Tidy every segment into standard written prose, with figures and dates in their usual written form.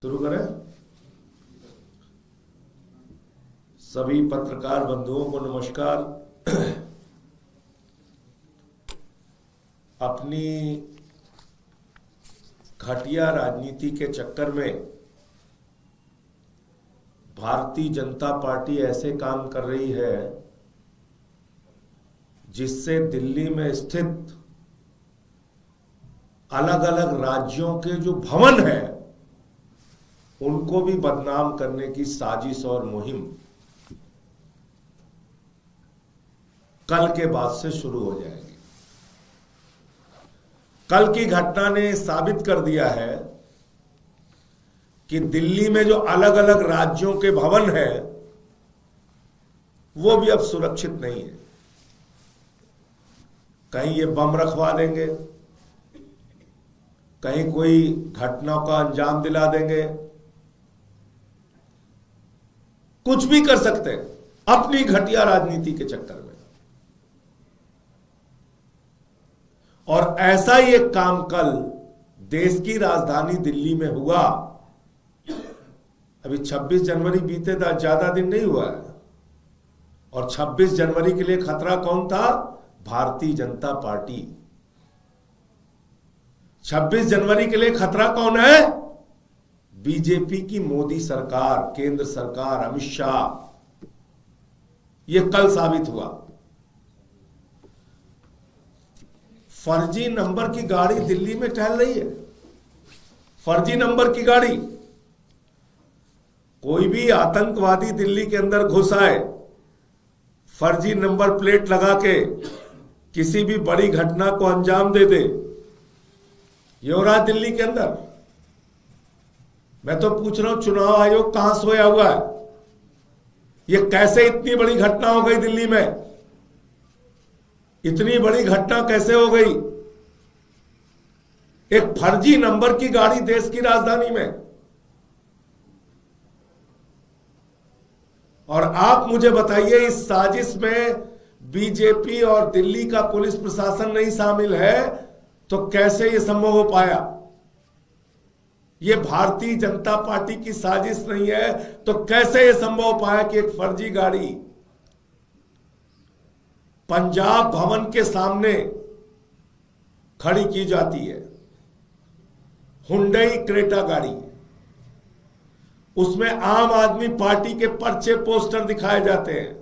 शुरू करें। सभी पत्रकार बंधुओं को नमस्कार। अपनी घटिया राजनीति के चक्कर में भारतीय जनता पार्टी ऐसे काम कर रही है जिससे दिल्ली में स्थित अलग अलग राज्यों के जो भवन हैं उनको भी बदनाम करने की साजिश और मुहिम कल के बाद से शुरू हो जाएगी। कल की घटना ने साबित कर दिया है कि दिल्ली में जो अलग अलग राज्यों के भवन हैं वो भी अब सुरक्षित नहीं है। कहीं ये बम रखवा देंगे, कहीं कोई घटना का अंजाम दिला देंगे, कुछ भी कर सकते हैं अपनी घटिया राजनीति के चक्कर में। और ऐसा ही एक काम कल देश की राजधानी दिल्ली में हुआ। अभी 26 जनवरी बीते था, ज्यादा दिन नहीं हुआ है। और 26 जनवरी के लिए खतरा कौन था? भारतीय जनता पार्टी। 26 जनवरी के लिए खतरा कौन है? बीजेपी की मोदी सरकार, केंद्र सरकार, अमित शाह। यह कल साबित हुआ। फर्जी नंबर की गाड़ी दिल्ली में टहल रही है। फर्जी नंबर की गाड़ी। कोई भी आतंकवादी दिल्ली के अंदर घुस आए, फर्जी नंबर प्लेट लगा के किसी भी बड़ी घटना को अंजाम दे दे। ये हो रहा है दिल्ली के अंदर। मैं तो पूछ रहा हूं, चुनाव आयोग कहां सोया हुआ है? ये कैसे इतनी बड़ी घटना हो गई दिल्ली में? इतनी बड़ी घटना कैसे हो गई? एक फर्जी नंबर की गाड़ी देश की राजधानी में। और आप मुझे बताइए, इस साजिश में बीजेपी और दिल्ली का पुलिस प्रशासन नहीं शामिल है तो कैसे यह संभव हो पाया? यह भारतीय जनता पार्टी की साजिश नहीं है तो कैसे यह संभव हो पाया कि एक फर्जी गाड़ी पंजाब भवन के सामने खड़ी की जाती है? हुंडई क्रेटा गाड़ी, उसमें आम आदमी पार्टी के पर्चे पोस्टर दिखाए जाते हैं।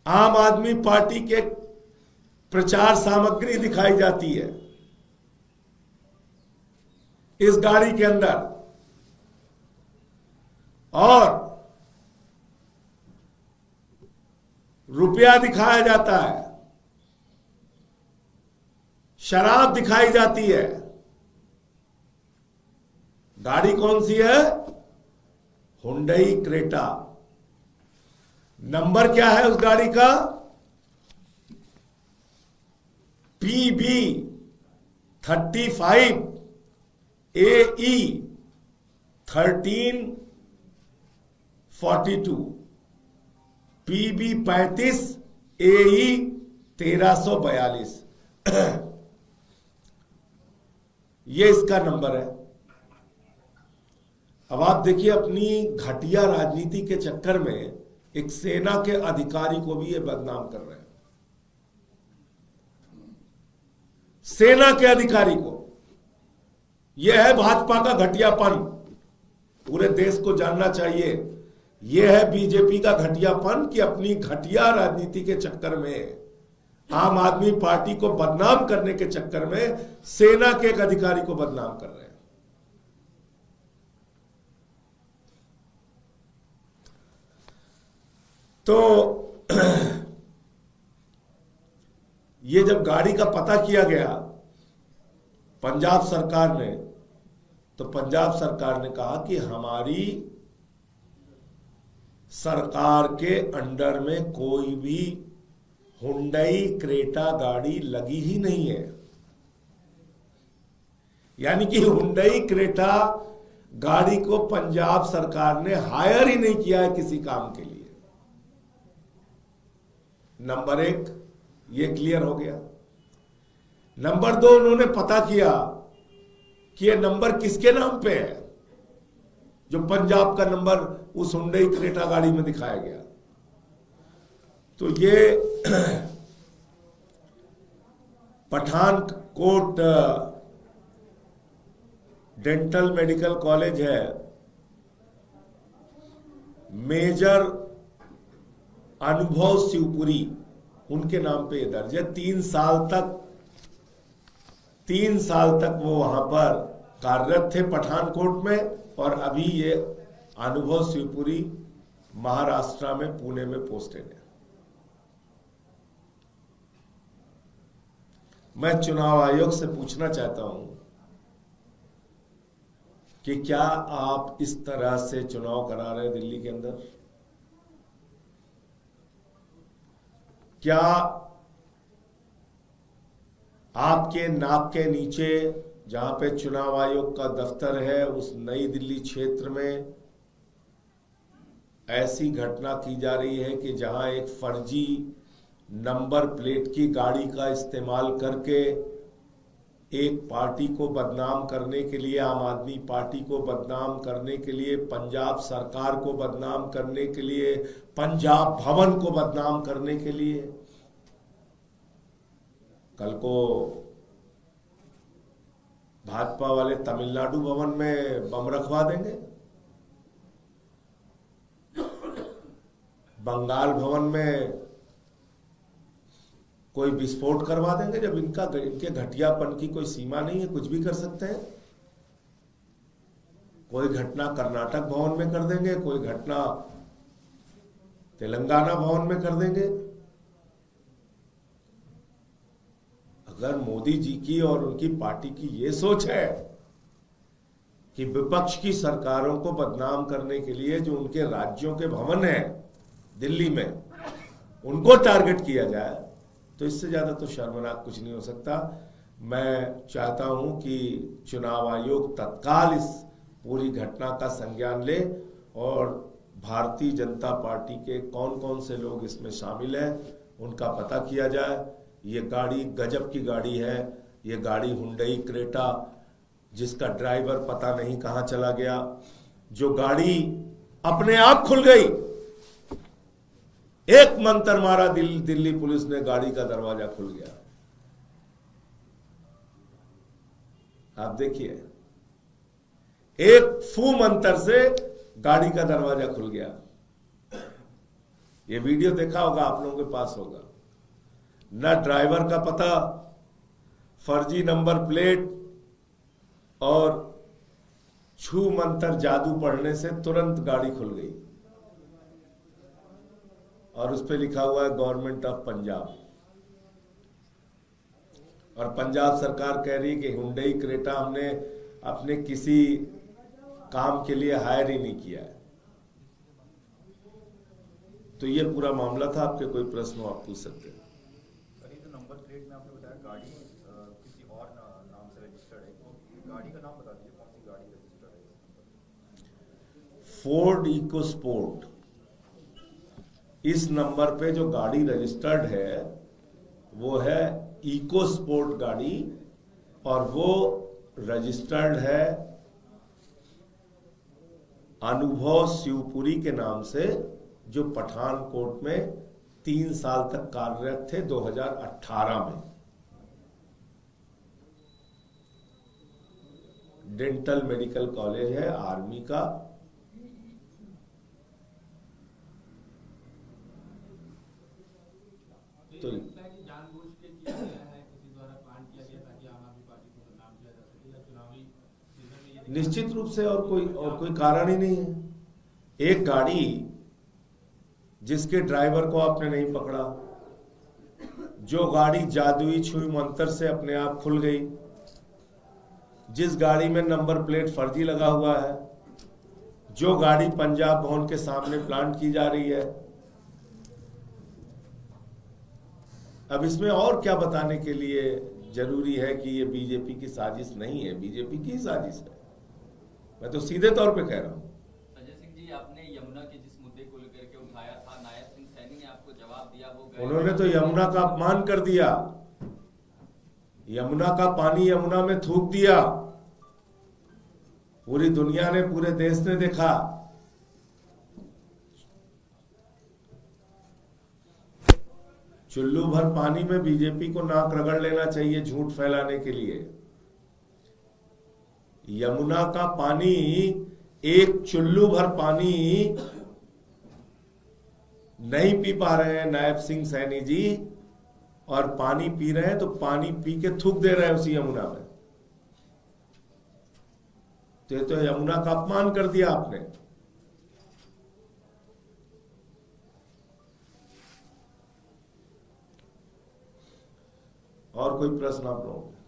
आम आदमी पार्टी के प्रचार सामग्री दिखाई जाती है इस गाड़ी के अंदर। और रुपया दिखाया जाता है, शराब दिखाई जाती है। गाड़ी कौन सी है? Hyundai Creta. नंबर क्या है उस गाड़ी का? PB 35 AE 1342, PB 35 AE 1342। ये इसका नंबर है। अब आप देखिए, अपनी घटिया राजनीति के चक्कर में एक सेना के अधिकारी को भी ये बदनाम कर रहे हैं। सेना के अधिकारी को। यह है भाजपा का घटियापन। पूरे देश को जानना चाहिए, यह है बीजेपी का घटियापन कि अपनी घटिया राजनीति के चक्कर में, आम आदमी पार्टी को बदनाम करने के चक्कर में सेना के एक अधिकारी को बदनाम कर रहे हैं। तो ये जब गाड़ी का पता किया गया पंजाब सरकार ने, तो पंजाब सरकार ने कहा कि हमारी सरकार के अंडर में कोई भी हुंडई क्रेटा गाड़ी लगी ही नहीं है। यानी कि हुंडई क्रेटा गाड़ी को पंजाब सरकार ने हायर ही नहीं किया है किसी काम के लिए। नंबर एक, ये क्लियर हो गया। नंबर दो, उन्होंने पता किया कि ये नंबर किसके नाम पे है, जो पंजाब का नंबर उस हुंडई क्रेटा गाड़ी में दिखाया गया। तो ये पठानकोट डेंटल मेडिकल कॉलेज है, मेजर अनुभव शिवपुरी उनके नाम पे ये दर्ज है। 3 साल तक वो वहां पर कार्यरत थे पठानकोट में, और अभी ये अनुभव शिवपुरी महाराष्ट्र में पुणे में पोस्टेड है। मैं चुनाव आयोग से पूछना चाहता हूं कि क्या आप इस तरह से चुनाव करा रहे हैं दिल्ली के अंदर? क्या आपके नाक के नीचे जहां पे चुनाव आयोग का दफ्तर है, उस नई दिल्ली क्षेत्र में ऐसी घटना की जा रही है कि जहां एक फर्जी नंबर प्लेट की गाड़ी का इस्तेमाल करके एक पार्टी को बदनाम करने के लिए, आम आदमी पार्टी को बदनाम करने के लिए, पंजाब सरकार को बदनाम करने के लिए, पंजाब भवन को बदनाम करने के लिए, कल को भाजपा वाले तमिलनाडु भवन में बम रखवा देंगे, बंगाल भवन में कोई विस्फोट करवा देंगे। जब इनके घटियापन की कोई सीमा नहीं है, कुछ भी कर सकते हैं। कोई घटना कर्नाटक भवन में कर देंगे, कोई घटना तेलंगाना भवन में कर देंगे। अगर मोदी जी की और उनकी पार्टी की ये सोच है कि विपक्ष की सरकारों को बदनाम करने के लिए जो उनके राज्यों के भवन हैं दिल्ली में, उनको टारगेट किया जाए, तो इससे ज्यादा तो शर्मनाक कुछ नहीं हो सकता। मैं चाहता हूं कि चुनाव आयोग तत्काल इस पूरी घटना का संज्ञान ले और भारतीय जनता पार्टी के कौन कौन से लोग इसमें शामिल हैं उनका पता किया जाए। ये गाड़ी गजब की गाड़ी है। ये गाड़ी हुंडई क्रेटा, जिसका ड्राइवर पता नहीं कहां चला गया, जो गाड़ी अपने आप खुल गई। एक मंत्र मारा, दिल्ली पुलिस ने, गाड़ी का दरवाजा खुल गया। आप देखिए, एक फू मंत्र से गाड़ी का दरवाजा खुल गया। ये वीडियो देखा होगा, आप लोगों के पास होगा। न ड्राइवर का पता, फर्जी नंबर प्लेट, और छू मंत्र जादू पढ़ने से तुरंत गाड़ी खुल गई। और उस पे लिखा हुआ है गवर्नमेंट ऑफ पंजाब। और पंजाब सरकार कह रही है कि हुंडई क्रेटा हमने अपने किसी काम के लिए हायर ही नहीं किया है। तो ये पूरा मामला था। आपके कोई प्रश्न हो आप पूछ सकते हैं। तो नंबर प्लेट में आपने बताया गाड़ी किसी और नाम से रजिस्टर्ड है, तो गाड़ी का नाम बता दीजिए, कौन सी गाड़ी रजिस्टर्ड है? Ford EcoSport. इस नंबर पे जो गाड़ी रजिस्टर्ड है वो है इकोस्पोर्ट गाड़ी, और वो रजिस्टर्ड है अनुभव शिवपुरी के नाम से, जो पठानकोट में 3 साल तक कार्यरत थे 2018 में। डेंटल मेडिकल कॉलेज है आर्मी का। तो जानबूझ के किया गया है, किसी द्वारा प्लान किया गया ताकि आम आदमी पार्टी को बदनाम किया जा सके, या चुनावी सीजन में? निश्चित रूप से और कोई कारण ही नहीं है। एक गाड़ी जिसके ड्राइवर को आपने नहीं पकड़ा, जो गाड़ी जादुई छुई मंत्र से अपने आप खुल गई, जिस गाड़ी में नंबर प्लेट फर्जी लगा हुआ है, जो गाड़ी पंजाब भवन के सामने प्लांट की जा रही है। अब इसमें और क्या बताने के लिए जरूरी है कि ये बीजेपी की साजिश नहीं है? बीजेपी की साजिश है, मैं तो सीधे तौर पे कह रहा हूं। अजय सिंह जी, आपने यमुना के जिस मुद्दे को लेकर के उठाया था, नायब सिंह सैनी ने आपको जवाब दिया। वो उन्होंने तो यमुना का अपमान कर दिया, यमुना का पानी यमुना में थूक दिया। पूरी दुनिया ने, पूरे देश ने देखा। चुल्लू भर पानी में बीजेपी को नाक रगड़ लेना चाहिए झूठ फैलाने के लिए। यमुना का पानी, एक चुल्लू भर पानी नहीं पी पा रहे हैं नायब सिंह सैनी जी, और पानी पी रहे हैं तो पानी पी के थूक दे रहे हैं उसी यमुना में। तो ये तो यमुना का अपमान कर दिया आपने। और कोई प्रश्न आप लोगों को?